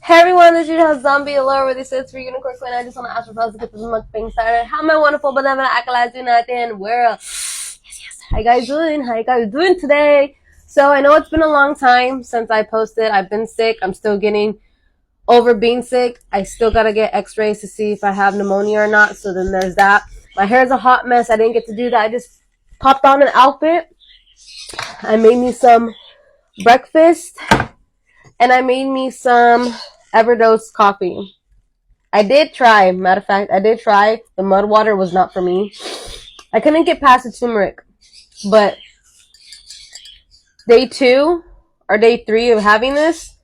Hey everyone, this is your host Zombie Allure with this is for Unicorn Queen. I just want to ask for to get this mukbang started. How my wonderful benevolent acolytes doing out there in the world? Yes. How you guys doing? How you guys doing today? So I know it's been a long time since I posted. I've been sick. I'm still getting over being sick. I still gotta get x-rays to see if I have pneumonia or not. So then there's that. My hair's a hot mess. I didn't get to do that. I just popped on an outfit. I made me some breakfast. And I made me some Everdose coffee. I did try. Matter of fact, I did try. The mud water was not for me. I couldn't get past the turmeric. But day 2 or day 3 of having this,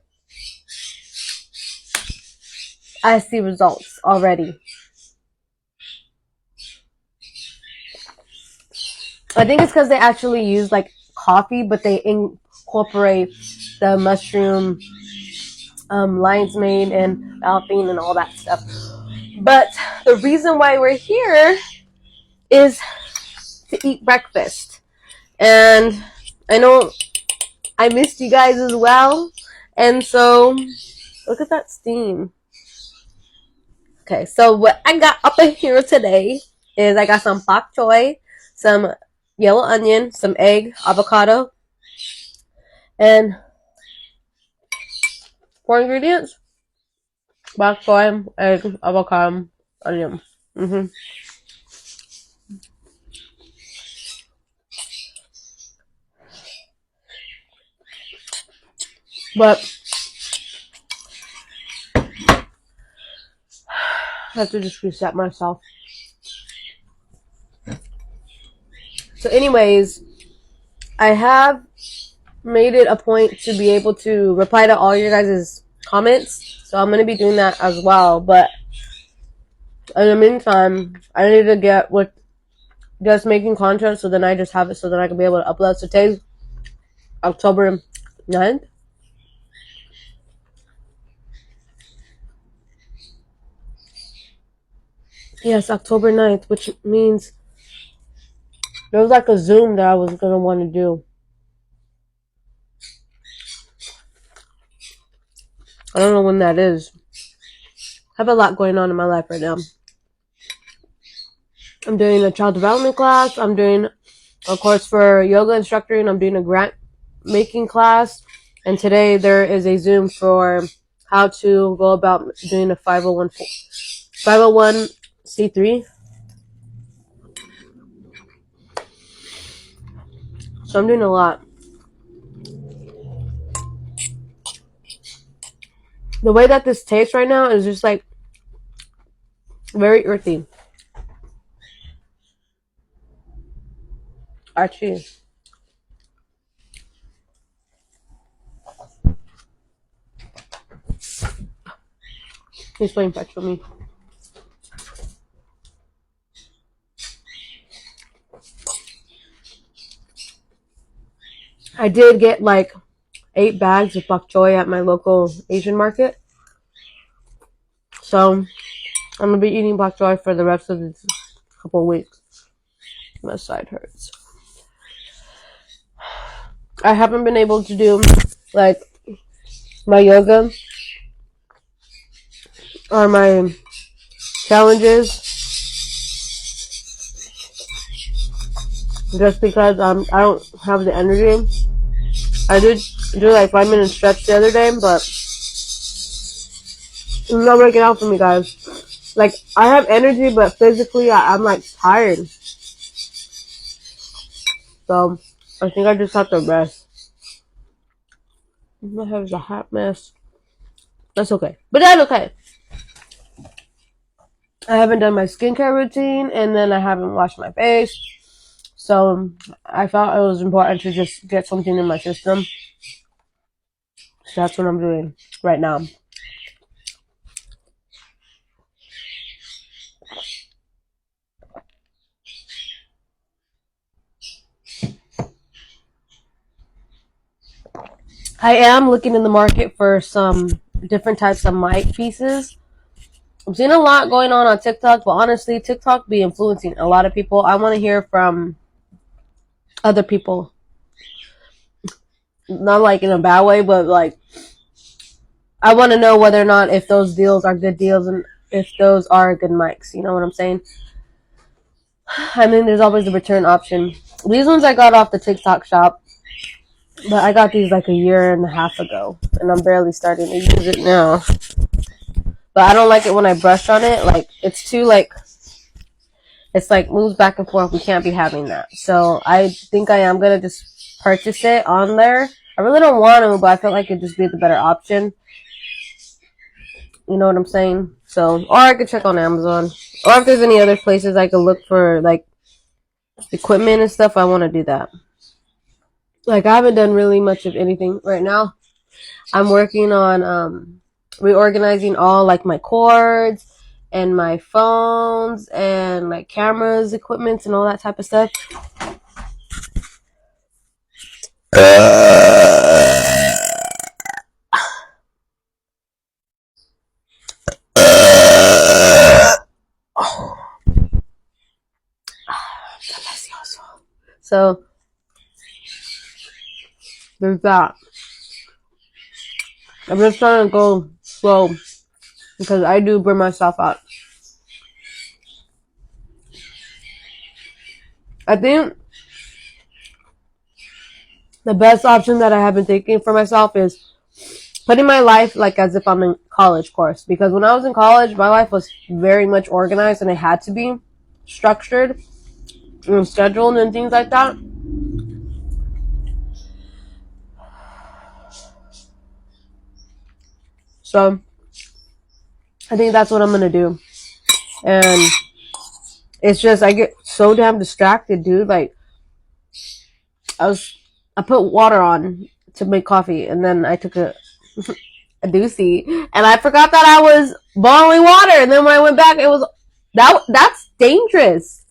I see results already. I think it's because they actually use like coffee, but they incorporate the mushroom, lion's mane, and alpine, and all that stuff. But the reason why we're here is to eat breakfast. And I know I missed you guys as well. And so, look at that steam. Okay, so what I got up in here today is I got some bok choy, some yellow onion, some egg, avocado, and 4 ingredients: bok choy, egg, avocado, onion. But I have to just reset myself. So anyways, I have made it a point to be able to reply to all your guys' comments. So I'm going to be doing that as well. But in the meantime, I need to get with just making content, so then I just have it so that I can be able to upload. So today's October 9th. Yes, October 9th, which means there was like a Zoom that I was going to want to do. I don't know when that is. I have a lot going on in my life right now. I'm doing a child development class. I'm doing a course for yoga instructor, and I'm doing a grant making class. And today there is a Zoom for how to go about doing a 501c3. So I'm doing a lot. The way that this tastes right now is just like very earthy. Archie. He's playing fetch with me. I did get like 8 bags of bok choy at my local Asian market. So I'm going to be eating bok choy for the rest of the couple of weeks. My side hurts. I haven't been able to do like my yoga or my challenges just because I don't have the energy. I did do like 5-minute stretch the other day, but it's not working out for me, guys. Like, I have energy, but physically I'm like tired. So I think I just have to rest. My hair is a hot mess. That's okay. But that's okay. I haven't done my skincare routine, and then I haven't washed my face. So I felt it was important to just get something in my system. So that's what I'm doing right now. I am looking in the market for some different types of mic pieces. I'm seeing a lot going on TikTok, but honestly, TikTok be influencing a lot of people. I want to hear from other people. Not like in a bad way, but like I want to know whether or not if those deals are good deals and if those are good mics. You know what I'm saying? I mean, there's always a return option. These ones I got off the TikTok shop, but I got these like a year and a half ago, and I'm barely starting to use it now. But I don't like it when I brush on it. Like, it's too, like, it's like moves back and forth. We can't be having that. So I think I am going to just purchase it on there. I really don't want to, but I feel like it'd just be the better option. You know what I'm saying? So, or I could check on Amazon. Or if there's any other places I could look for, like, equipment and stuff, I want to do that. Like, I haven't done really much of anything right now. I'm working on reorganizing all, like, my cords and my phones and, like, cameras, equipment, and all that type of stuff. So, there's that. I'm just trying to go slow because I do burn myself out. I think the best option that I have been thinking for myself is putting my life like as if I'm in college course. Because when I was in college, my life was very much organized and it had to be structured and scheduled and things like that. So I think that's what I'm gonna do. And it's just I get so damn distracted, dude. Like I put water on to make coffee and then I took a doozy and I forgot that I was boiling water, and then when I went back it was that's dangerous.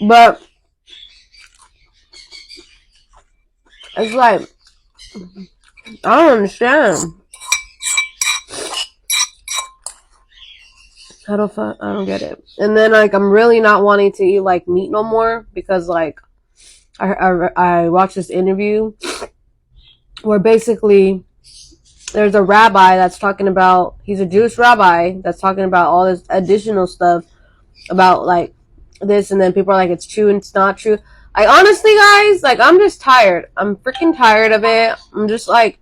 But it's like I don't understand. I don't get it. And then like I'm really not wanting to eat like meat no more because like I watched this interview where basically there's a rabbi that's talking about, he's a Jewish rabbi that's talking about all this additional stuff about like this, and then people are like it's true and it's not true. Like honestly guys, like I'm just tired. I'm freaking tired of it. I'm just like,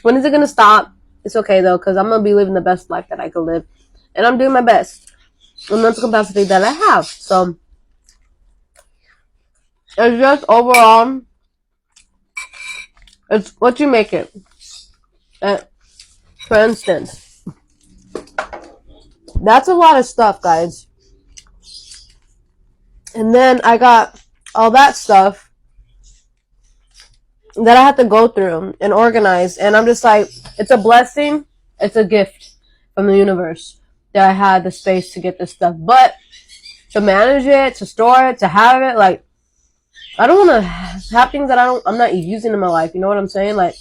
when is it gonna stop? It's okay though, because I'm gonna be living the best life that I could live, and I'm doing my best in the capacity that I have. So it's just overall, it's what you make it. For instance, that's a lot of stuff, guys. And then I got all that stuff that I had to go through and organize. And I'm just like, it's a blessing. It's a gift from the universe that I had the space to get this stuff. But to manage it, to store it, to have it, like, I don't want to have things that I'm not using in my life. You know what I'm saying? Like,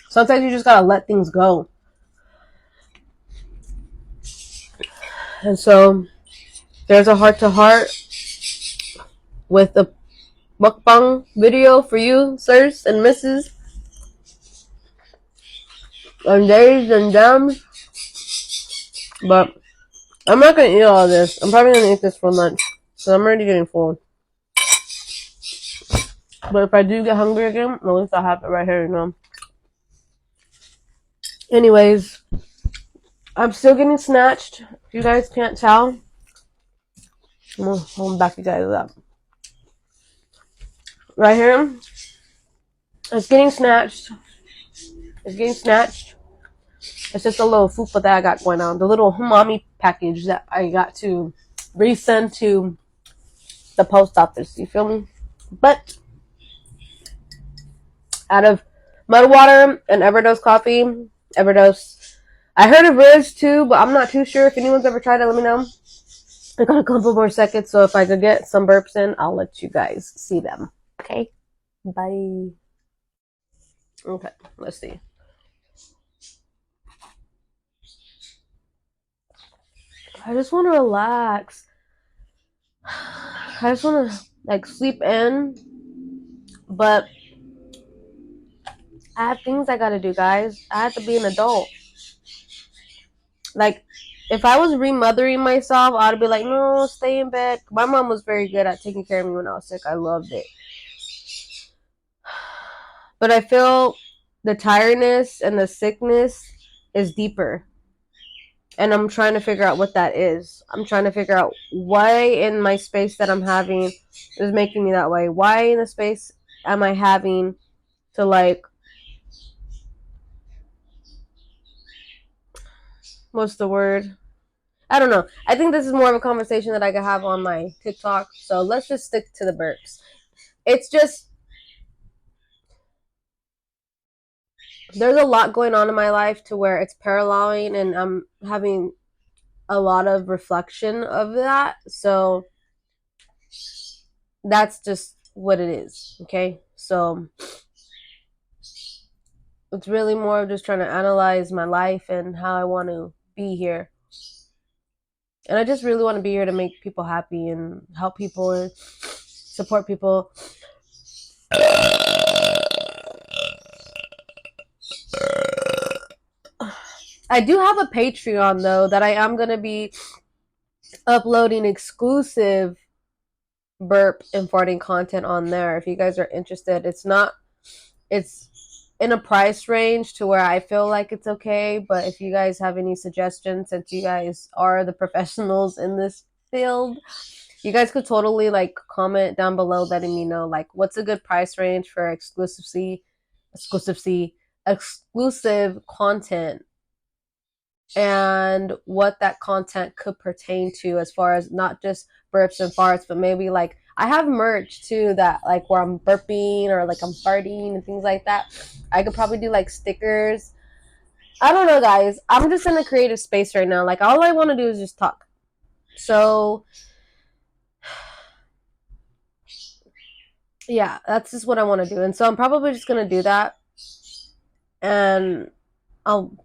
sometimes you just gotta let things go. And so, there's a heart-to-heart with the mukbang video for you, sirs and misses, and days and dems. But I'm not gonna eat all this. I'm probably gonna eat this for lunch, so I'm already getting full. But if I do get hungry again, at least I have it right here, you know. Anyways, I'm still getting snatched. If you guys can't tell, I'm gonna back you guys up. Right here, it's getting snatched. It's getting snatched. It's just a little fupa that I got going on. The little umami package that I got to resend to the post office. You feel me? But out of Mud Water and Everdose coffee, Everdose, I heard of Ridge too, but I'm not too sure. If anyone's ever tried it, let me know. I got a couple more seconds, so if I could get some burps in, I'll let you guys see them. Okay? Bye. Okay, let's see. I just want to relax. I just want to like sleep in, but I have things I gotta do, guys. I have to be an adult. Like, if I was remothering myself, I'd be like, no, stay in bed. My mom was very good at taking care of me when I was sick. I loved it. But I feel the tiredness and the sickness is deeper. And I'm trying to figure out what that is. I'm trying to figure out why in my space that I'm having is making me that way. Why in the space am I having to, like, what's the word? I don't know. I think this is more of a conversation that I could have on my TikTok. So let's just stick to the burps. It's just, there's a lot going on in my life to where it's paralleling, and I'm having a lot of reflection of that. So that's just what it is. Okay. So it's really more of just trying to analyze my life and how I want to be here. And I just really want to be here to make people happy and help people and support people. I do have a Patreon, though, that I am going to be uploading exclusive burp and farting content on there. If you guys are interested, it's in a price range to where I feel like it's okay. But if you guys have any suggestions, since you guys are the professionals in this field, you guys could totally, like, comment down below letting me know, like, what's a good price range for exclusive content, and what that content could pertain to, as far as not just burps and farts, but maybe, like, I have merch too, that, like, where I'm burping or, like, I'm farting and things like that. I could probably do, like, stickers. I don't know, guys. I'm just in a creative space right now. Like, all I want to do is just talk. So yeah, that's just what I want to do. And so I'm probably just going to do that. And I'll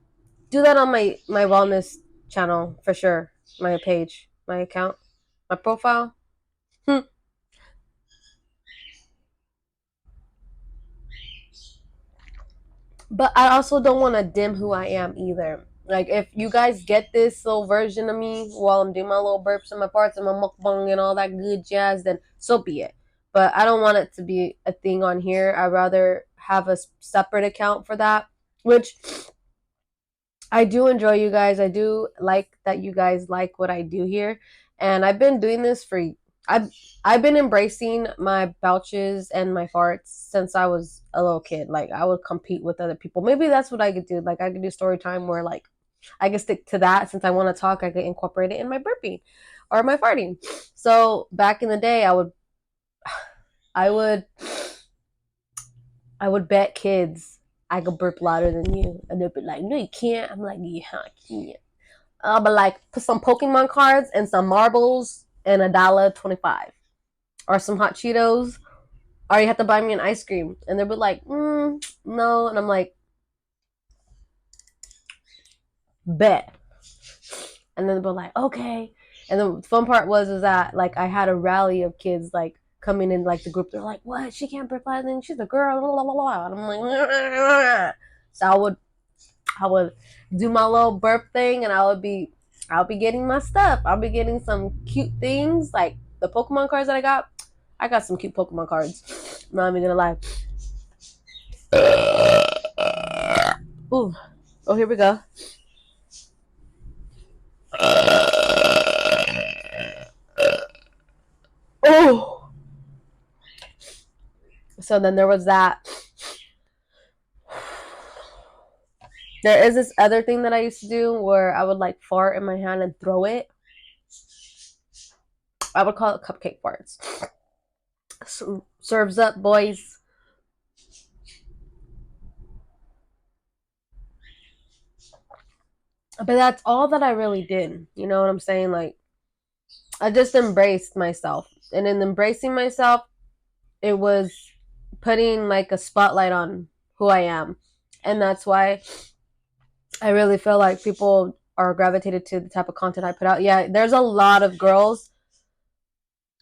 do that on my wellness channel for sure. My page, my account, my profile. But I also don't want to dim who I am either. Like, if you guys get this little version of me while I'm doing my little burps and my farts and my mukbang and all that good jazz, then so be it. But I don't want it to be a thing on here. I'd rather have a separate account for that, which I do enjoy you guys. I do like that you guys like what I do here. And I've been doing this for I've been embracing my belches and my farts since I was a little kid. Like, I would compete with other people. Maybe that's what I could do. Like, I could do story time where, like, I could stick to that. Since I want to talk, I could incorporate it in my burping or my farting. So back in the day, I would bet kids I could burp louder than you. And they'd be like, no, you can't. I'm like, yeah, I can. I'll be like, put some Pokemon cards and some marbles and $1.25. Or some hot Cheetos. Or you have to buy me an ice cream. And they'd be like, no. And I'm like, bet. And then they'd be like, okay. And the fun part is that, like, I had a rally of kids, like, coming in, like, the group. They're like, what? She can't burp louder than she's a girl. Blah, blah, blah. And I'm like, so I would do my little burp thing, and I'll be getting my stuff. I'll be getting some cute things, like the Pokemon cards that I got. I got some cute Pokemon cards. I'm not even gonna lie. Ooh. Oh, here we go. Oh. So then there was that. There is this other thing that I used to do where I would, like, fart in my hand and throw it. I would call it cupcake farts. So, serves up, boys. But that's all that I really did. You know what I'm saying? Like, I just embraced myself. And in embracing myself, it was putting, like, a spotlight on who I am. And that's why I really feel like people are gravitated to the type of content I put out. Yeah, there's a lot of girls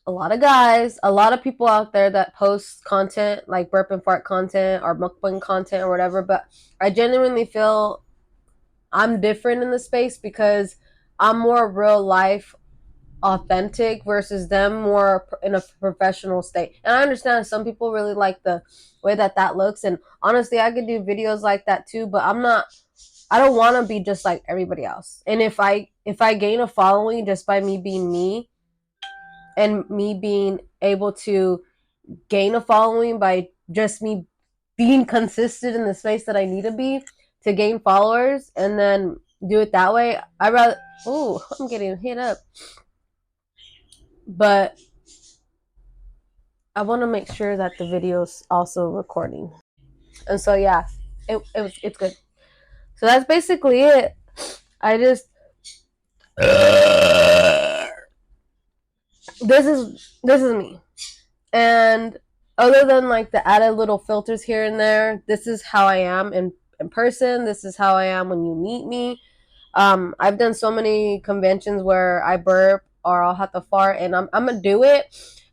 a lot of guys, a lot of people out there that post content like burp and fart content or mukbang content or whatever, but I genuinely feel I'm different in the space because I'm more real life authentic versus them more in a professional state. And I understand some people really like the way that looks, and honestly I could do videos like that too, but I don't want to be just like everybody else. And if I gain a following just by me being me and me being able to gain a following by just me being consistent in the space that I need to be to gain followers and then do it that way, I rather. Oh, I'm getting hit up. But I want to make sure that the video's also recording. And so yeah, it's good. So that's basically it. I just this is me. And other than like the added little filters here and there, this is how I am in person. This is how I am when you meet me. I've done so many conventions where I burp or I'll have to fart, and I'm gonna do it.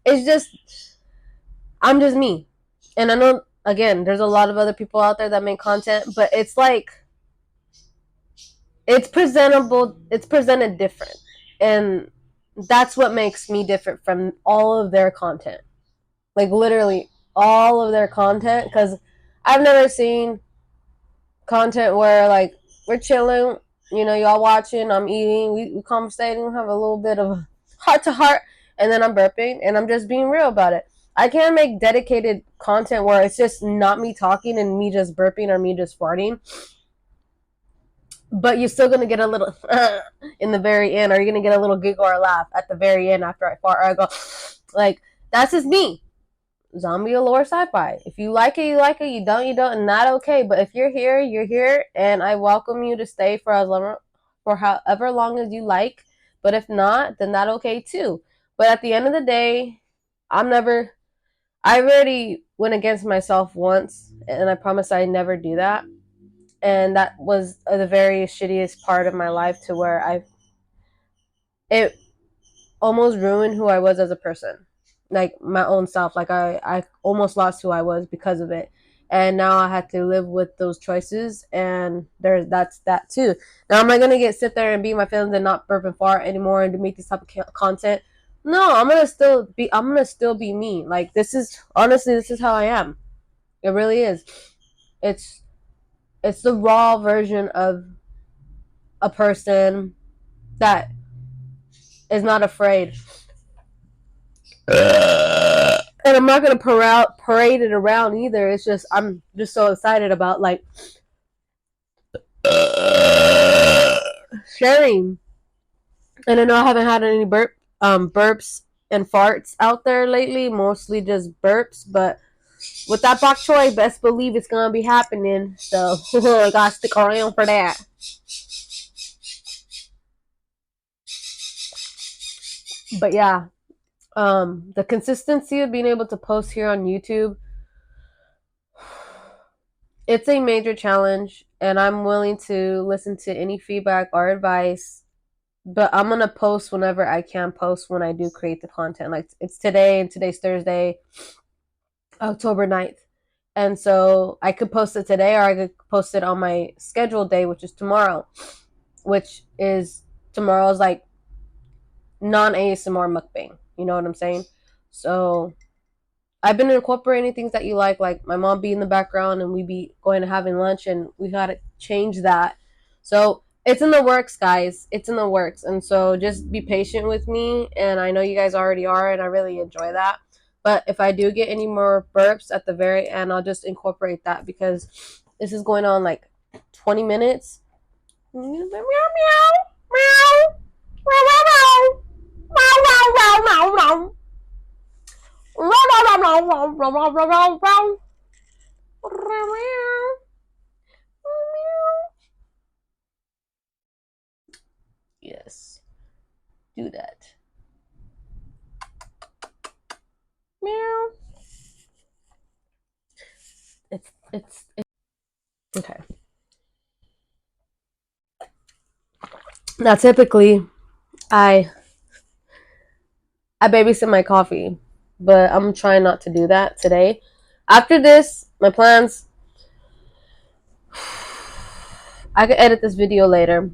It's just I'm just me. And I know again, there's a lot of other people out there that make content, but it's like it's presentable, it's presented different. And that's what makes me different from all of their content. Like literally all of their content, because I've never seen content where like we're chilling, you know, y'all watching, I'm eating, we conversating, we have a little bit of heart to heart, and then I'm burping and I'm just being real about it. I can't make dedicated content where it's just not me talking and me just burping or me just farting, but you're still gonna get a little in the very end, or you're gonna get a little giggle or laugh at the very end after I fart or I go like that's just me. Zombie or sci-fi. If you like it, you like it. You don't, you don't, and not okay. But if you're here, you're here, and I welcome you to stay for as long, for however long as you like. But if not, then that okay too. But at the end of the day, I'm never. I already went against myself once, and I promise I never do that. And that was the very shittiest part of my life, to where it almost ruined who I was as a person, like my own self. Like I almost lost who I was because of it, and now I had to live with those choices. And that's that too. Now am I gonna sit there and be my feelings and not burp and fart anymore and to make this type of content? No, I'm gonna still be me. Like this is how I am. It really is. It's it's the raw version of a person that is not afraid. And I'm not gonna parade it around either. It's just I'm just so excited about like sharing. And I know I haven't had any burps and farts out there lately. Mostly just burps, but with that bok choy, best believe it's gonna be happening. So I gotta stick around for that. But yeah, the consistency of being able to post here on YouTube, it's a major challenge, and I'm willing to listen to any feedback or advice. But I'm gonna post whenever I can post when I do create the content. Like it's today, and today's Thursday, October 9th. And so I could post it today, or I could post it on my scheduled day, which is tomorrow, which is tomorrow's like non ASMR mukbang. You know what I'm saying? So I've been incorporating things that you like my mom be in the background and we be going to having lunch, and we gotta change that. So it's in the works, guys. It's in the works. And so just be patient with me. And I know you guys already are, and I really enjoy that. But if I do get any more burps at the very end, I'll just incorporate that, because this is going on like 20 minutes. Meow, meow, meow, meow, meow, meow, meow, meow, meow. Yes, do that. Meow. It's okay. Now typically I I babysit my coffee, but I'm trying not to do that today. After this, my plans, I could edit this video later.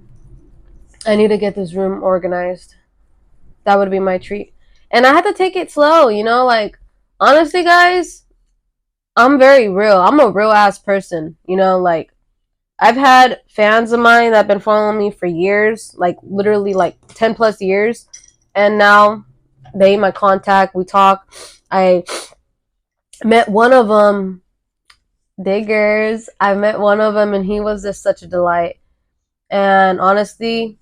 I need to get this room organized. That would be my treat. And I had to take it slow, you know, like, honestly, guys, I'm very real. I'm a real ass person, you know, like, I've had fans of mine that have been following me for years, like, literally, like, 10 plus years. And now they my contact. We talk. I met one of them, Diggers. I met one of them, and he was just such a delight. And honestly,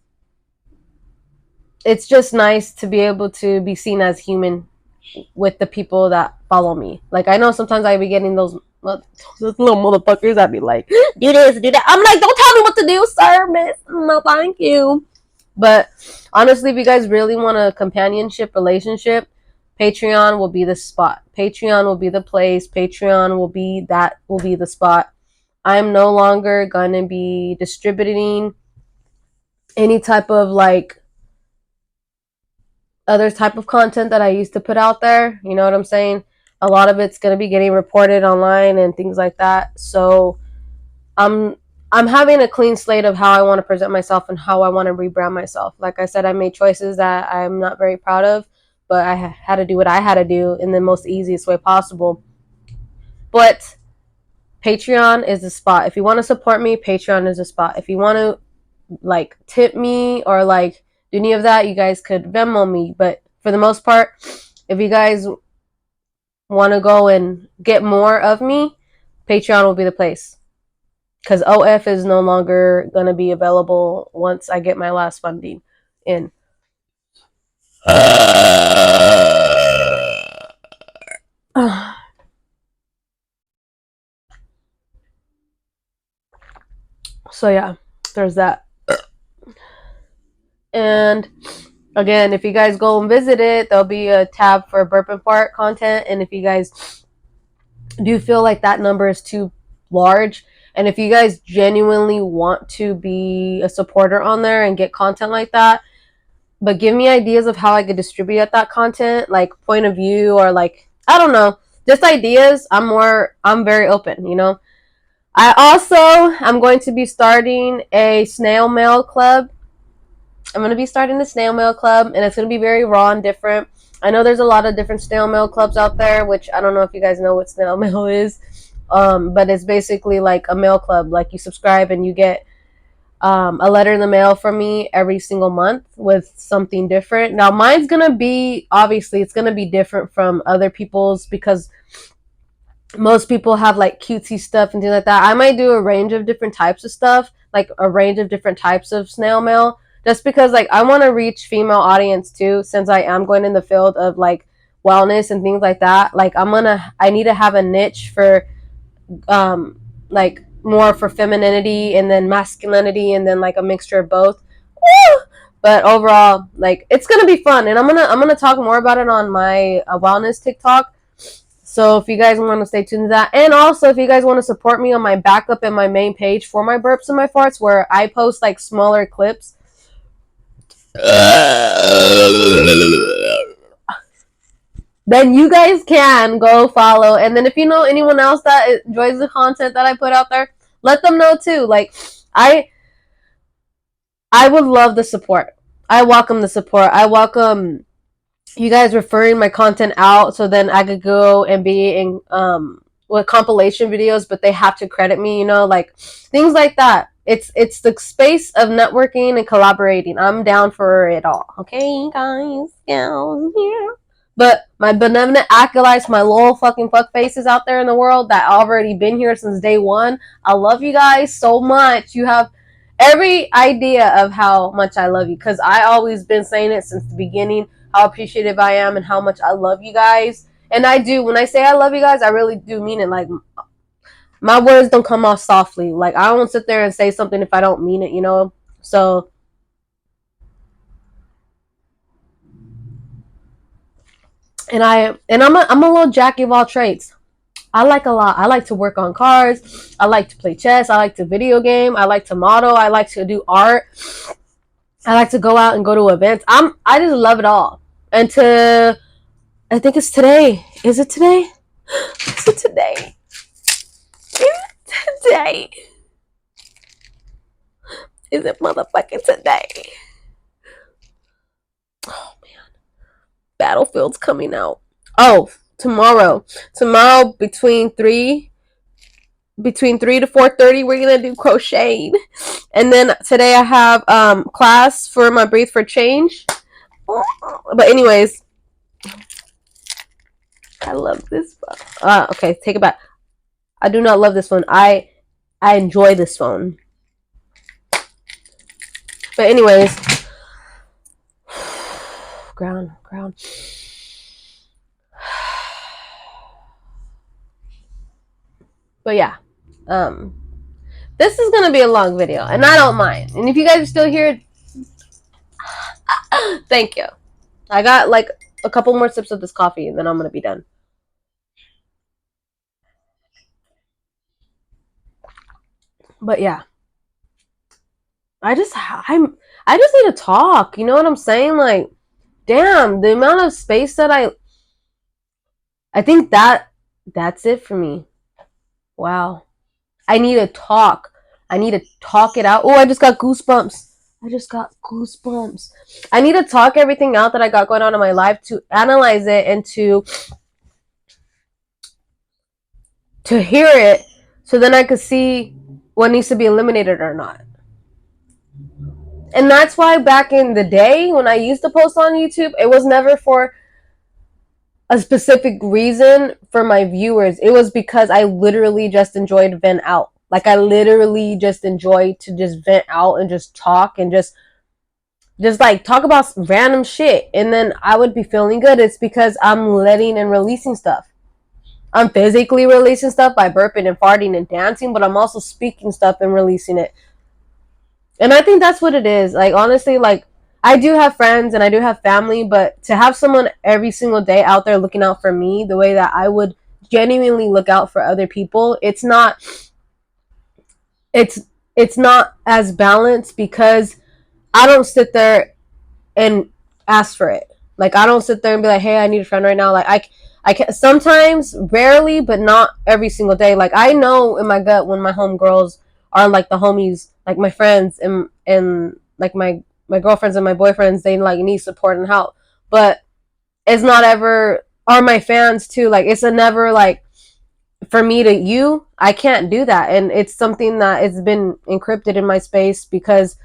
it's just nice to be able to be seen as human with the people that follow me. Like, I know sometimes I be getting those little motherfuckers that be like, do this, do that. I'm like, don't tell me what to do, sir, miss. No, thank you. But honestly, if you guys really want a companionship relationship, Patreon will be the spot. Patreon will be the place. Patreon will be the spot. I'm no longer gonna be distributing any type of like other type of content that I used to put out there. You know what I'm saying? A lot of it's gonna be getting reported online and things like that. So I'm having a clean slate of how I want to present myself and how I want to rebrand myself. Like I said, I made choices that I'm not very proud of, but I had to do what I had to do in the most easiest way possible. But Patreon is the spot. If you want to support me, Patreon is the spot. If you want to like tip me or like do any of that, you guys could Venmo me. But for the most part, if you guys want to go and get more of me, Patreon will be the place. Because OF is no longer going to be available once I get my last funding in. So yeah, there's that. And again, if you guys go and visit it, there'll be a tab for burp and fart content. And if you guys do feel like that number is too large, and if you guys genuinely want to be a supporter on there and get content like that, but give me ideas of how I could distribute that content, like point of view or like, I don't know, just ideas. I'm very open, you know. I'm going to be starting a snail mail club. I'm going to be starting a snail mail club, and it's going to be very raw and different. I know there's a lot of different snail mail clubs out there, which I don't know if you guys know what snail mail is. But it's basically like a mail club. Like, you subscribe and you get a letter in the mail from me every single month with something different. Now, mine's going to be, obviously, it's going to be different from other people's because most people have like cutesy stuff and things like that. I might do a range of different types of stuff, like a range of different types of snail mail, just because like I want to reach female audience too, since I am going in the field of like wellness and things like that. Like, I need to have a niche for like more for femininity and then masculinity and then like a mixture of both. Woo! But overall, like, it's gonna be fun, and I'm gonna talk more about it on my wellness TikTok. So if you guys want to stay tuned to that, and also if you guys want to support me on my backup and my main page for my burps and my farts, where I post like smaller clips, then you guys can go follow. And then if you know anyone else that enjoys the content that I put out there, let them know too. Like, I would love the support. I welcome the support. I welcome you guys referring my content out, so then I could go and be in with compilation videos, but they have to credit me, you know, like things like that. It's the space of networking and collaborating. I'm down for it all. Okay, guys, yeah. But my benevolent acolytes, my little fucking fuck faces out there in the world that already been here since day one, I love you guys so much. You have every idea of how much I love you, because I always been saying it since the beginning, how appreciative I am and how much I love you guys. And I do. When I say I love you guys, I really do mean it. Like, my words don't come off softly. Like, I won't sit there and say something if I don't mean it, you know? So, and I'm a little jack of all trades. I like a lot. I like to work on cars. I like to play chess. I like to video game. I like to model. I like to do art. I like to go out and go to events. I just love it all. until I think it's today. Is it today? Is it today? Is it today? Is it motherfucking today? Oh man, Battlefield's coming out. Oh, tomorrow. Tomorrow between 3 to 4:30 we're gonna do crocheting, and then today I have class for my Breathe for Change. But anyways, I love this phone. Okay, take it back. I do not love this phone. I enjoy this phone. But anyways, ground. But yeah, this is gonna be a long video, and I don't mind. And if you guys are still here, thank you. I got like a couple more sips of this coffee, and then I'm gonna be done. But yeah, I just need to talk. You know what I'm saying? Like, damn, the amount of space that I think that's it for me. Wow. I need to talk. I need to talk it out. Oh, I just got goosebumps. I need to talk everything out that I got going on in my life, to analyze it and to hear it, so then I could see what needs to be eliminated or not. And that's why back in the day when I used to post on YouTube, it was never for a specific reason for my viewers. It was because I literally just enjoyed vent out. Like, I literally just enjoyed to just vent out and just talk and just like talk about random shit, and then I would be feeling good. It's because I'm letting and releasing stuff. I'm physically releasing stuff by burping and farting and dancing, but I'm also speaking stuff and releasing it. And I think that's what it is. Like, honestly, like, I do have friends and I do have family, but to have someone every single day out there looking out for me the way that I would genuinely look out for other people, it's not as balanced, because I don't sit there and ask for it. Like, I don't sit there and be like, hey, I need a friend right now. Like, I can sometimes, rarely, but not every single day. Like, I know in my gut when my homegirls are like the homies, like my friends and like my girlfriends and my boyfriends, they like need support and help. But it's not ever, or my fans too, like, it's a never like, for me to you, I can't do that. And it's something that it's been encrypted in my space, because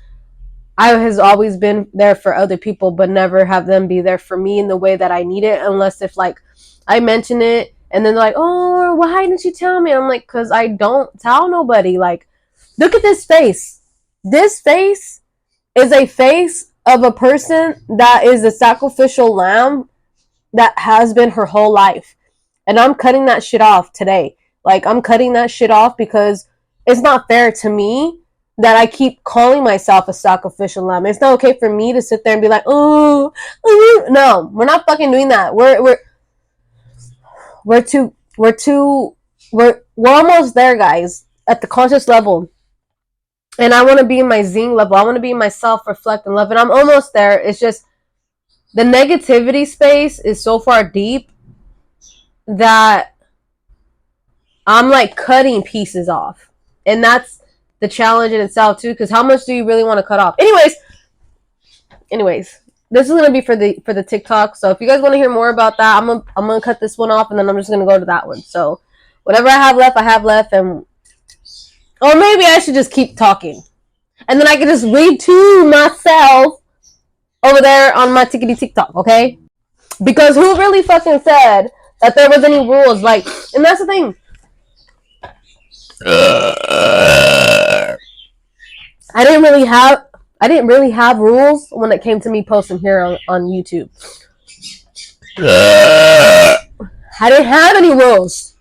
I has always been there for other people, but never have them be there for me in the way that I need it, unless if like I mention it and then they're like, oh, why didn't you tell me? I'm like, because I don't tell nobody. Like, look at this face. This face is a face of a person that is a sacrificial lamb that has been her whole life. And I'm cutting that shit off today. Like, I'm cutting that shit off because it's not fair to me that I keep calling myself a sacrificial lamb. It's not okay for me to sit there and be like, oh, no, we're not fucking doing that. We're almost there, guys, at the conscious level. And I want to be in my zing level. I want to be in my self-reflect and love. And I'm almost there. It's just the negativity space is so far deep that I'm like cutting pieces off. And that's the challenge in itself too, because how much do you really want to cut off? Anyways, this is gonna be for the TikTok. So if you guys want to hear more about that, I'm gonna cut this one off, and then I'm just gonna go to that one. So whatever I have left, and or maybe I should just keep talking, and then I can just read to myself over there on my tickety TikTok, okay? Because who really fucking said that there was any rules? Like, and that's the thing. I didn't really have rules when it came to me posting here on YouTube. I didn't have any rules.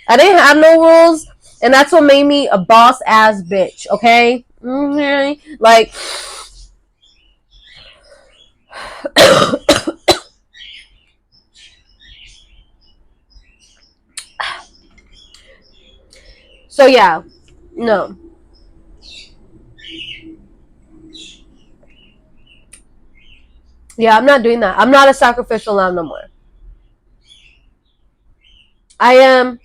I didn't have no rules, and that's what made me a boss ass bitch, okay? Mm-hmm. Like, so yeah, no. Yeah, I'm not doing that. I'm not a sacrificial lamb no more. I am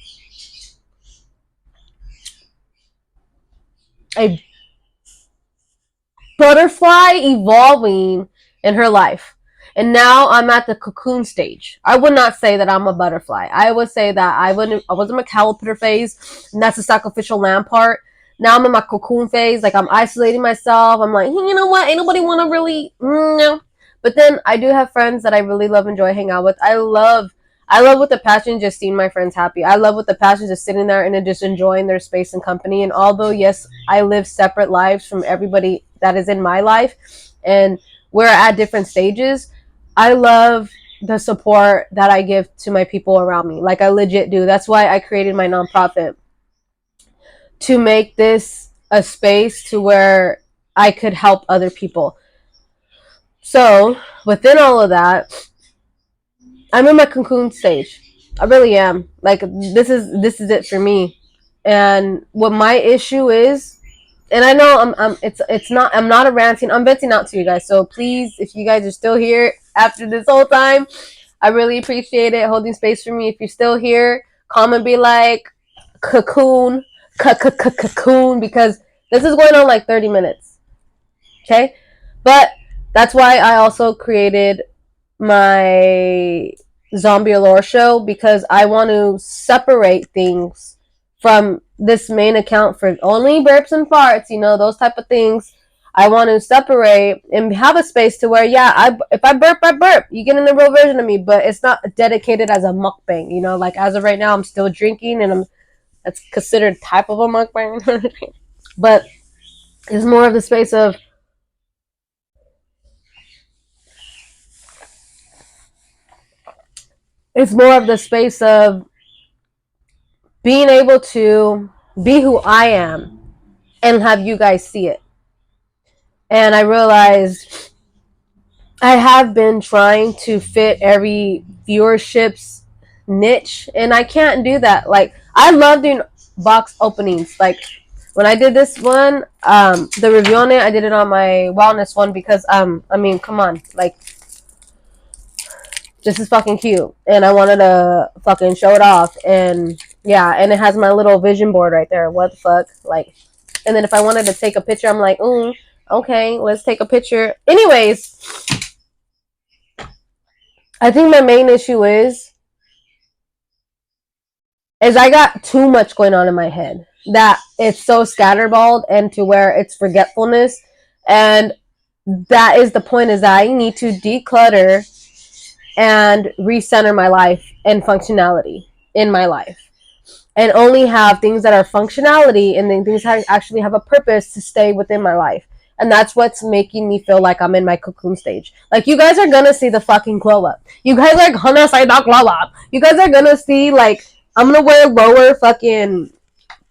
a butterfly evolving in her life. And now I'm at the cocoon stage. I would not say that I'm a butterfly. I would say that I was in my caliper phase, and that's the sacrificial lamb part. Now I'm in my cocoon phase. Like I'm isolating myself. I'm like, hey, you know what? Ain't nobody want to really, no. But then I do have friends that I really love, enjoy hanging out with. I love with the passion just seeing my friends happy. I love with the passion just sitting there and just enjoying their space and company. And although, yes, I live separate lives from everybody that is in my life, and we're at different stages, I love the support that I give to my people around me. Like I legit do. That's why I created my nonprofit, to make this a space to where I could help other people. So within all of that, I'm in my cocoon stage. I really am. Like this is it for me. And what my issue is, and I know it's not, I'm not a ranting. I'm venting out to you guys. So please, if you guys are still here after this whole time, I really appreciate it holding space for me. If you're still here, comment, be like cocoon, cocoon, because this is going on like 30 minutes. Okay, but that's why I also created my zombie lore show, because I want to separate things from this main account for only burps and farts, you know, those type of things. I want to separate and have a space to where, yeah, if I burp, I burp. You get in the real version of me, but it's not dedicated as a mukbang, you know. Like as of right now, I'm still drinking, and that's considered type of a mukbang, but it's more of the space of, it's more of the space of being able to be who I am and have you guys see it. And I realized I have been trying to fit every viewership's niche, and I can't do that. Like I love doing box openings. Like when I did this one, the review on it, I did it on my wellness one because I mean, come on, like this is fucking cute, and I wanted to fucking show it off. And yeah, and it has my little vision board right there. What the fuck, like. And then if I wanted to take a picture, I'm like, okay, let's take a picture. Anyways, I think my main issue is I got too much going on in my head, that it's so scatterballed and to where it's forgetfulness. And that is the point, is that I need to declutter and recenter my life and functionality in my life, and only have things that are functionality and then things that actually have a purpose to stay within my life. And that's what's making me feel like I'm in my cocoon stage. Like you guys are gonna see the fucking glow up. You guys are gonna see the glow up. You guys are gonna see, like, I'm gonna wear lower fucking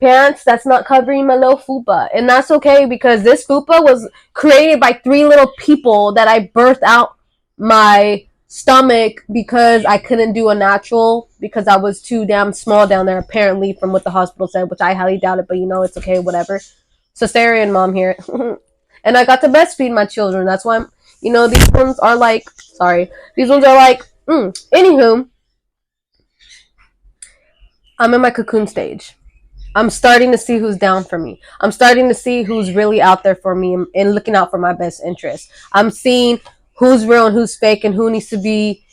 pants that's not covering my little fupa. And that's okay, because this fupa was created by 3 little people that I birthed out my stomach because I couldn't do a natural because I was too damn small down there, apparently, from what the hospital said, which I highly doubt it, but you know, it's okay, whatever. Cesarean mom here. And I got to breastfeed my children. That's why you know, these ones are like, sorry, these ones are like, anywho, I'm in my cocoon stage. I'm starting to see who's down for me. I'm starting to see who's really out there for me and looking out for my best interest. I'm seeing who's real and who's fake and who needs to be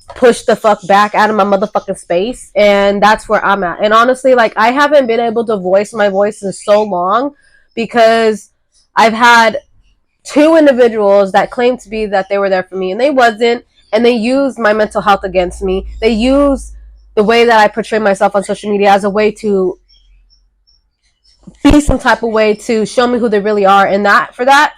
pushed the fuck back out of my motherfucking space. And that's where I'm at. And honestly, like, I haven't been able to voice my voice in so long because I've had 2 individuals that claimed to be that they were there for me and they wasn't. And they used my mental health against me. They used the way that I portray myself on social media as a way to be some type of way to show me who they really are. And that's why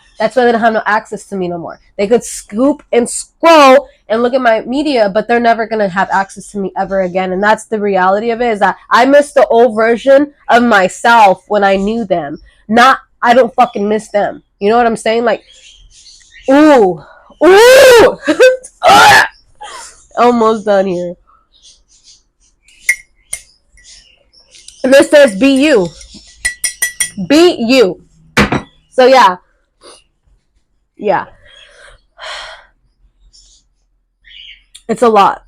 they don't have no access to me no more. They could scoop and scroll and look at my media, but they're never going to have access to me ever again. And that's the reality of it, is that I miss the old version of myself when I knew them. Not, I don't fucking miss them. You know what I'm saying? Like, ooh. Almost done here. And this says be you. Be you. So yeah. It's a lot,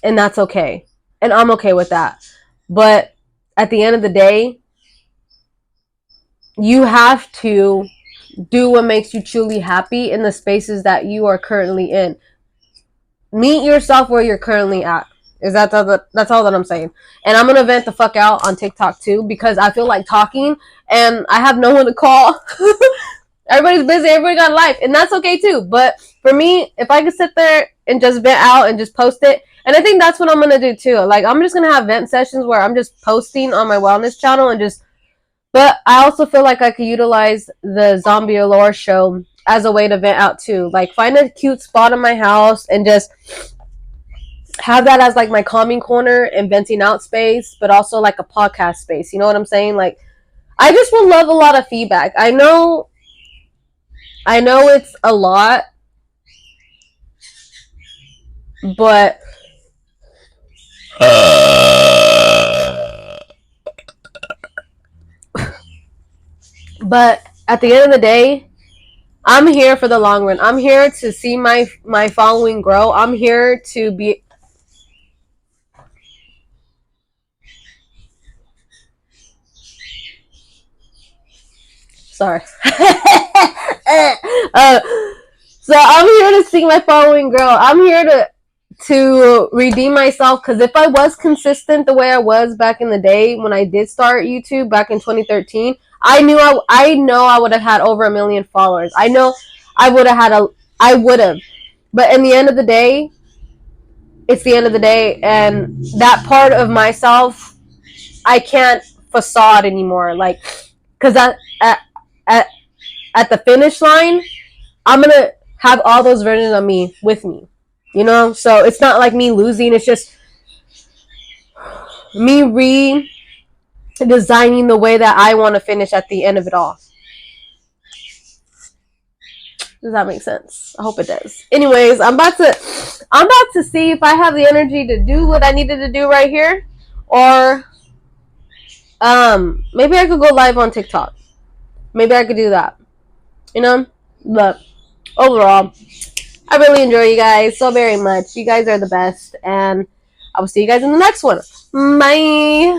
and that's okay. And I'm okay with that. But at the end of the day, you have to do what makes you truly happy in the spaces that you are currently in. Meet yourself where you're currently at. That's all that I'm saying. And I'm gonna vent the fuck out on TikTok too, because I feel like talking and I have no one to call. Everybody's busy, everybody got a life, and that's okay too. But for me, if I could sit there and just vent out and just post it, and I think that's what I'm gonna do too. Like, I'm just gonna have vent sessions where I'm just posting on my wellness channel and just. But I also feel like I could utilize the Zombie Allure show as a way to vent out too. Like, find a cute spot in my house and just have that as like my calming corner and venting out space, but also like a podcast space. You know what I'm saying? Like, I just would love a lot of feedback. I know it's a lot, but at the end of the day, I'm here for the long run. I'm here to see my following grow. I'm here to be. Sorry. So I'm here to see my following grow. I'm here to redeem myself, because if I was consistent the way I was back in the day when I did start YouTube back in 2013, I know I would have had over 1 million followers. I know I would have. But in the end of the day, it's the end of the day, and that part of myself, I can't facade anymore. Like, because at the finish line, I'm gonna have all those versions of me with me, you know. So it's not like me losing. It's just me redesigning the way that I want to finish at the end of it all. Does that make sense? I hope it does. Anyways, I'm about to see if I have the energy to do what I needed to do right here, or maybe I could go live on TikTok. Maybe I could do that. You know? But overall, I really enjoy you guys so very much. You guys are the best, and I will see you guys in the next one. Bye.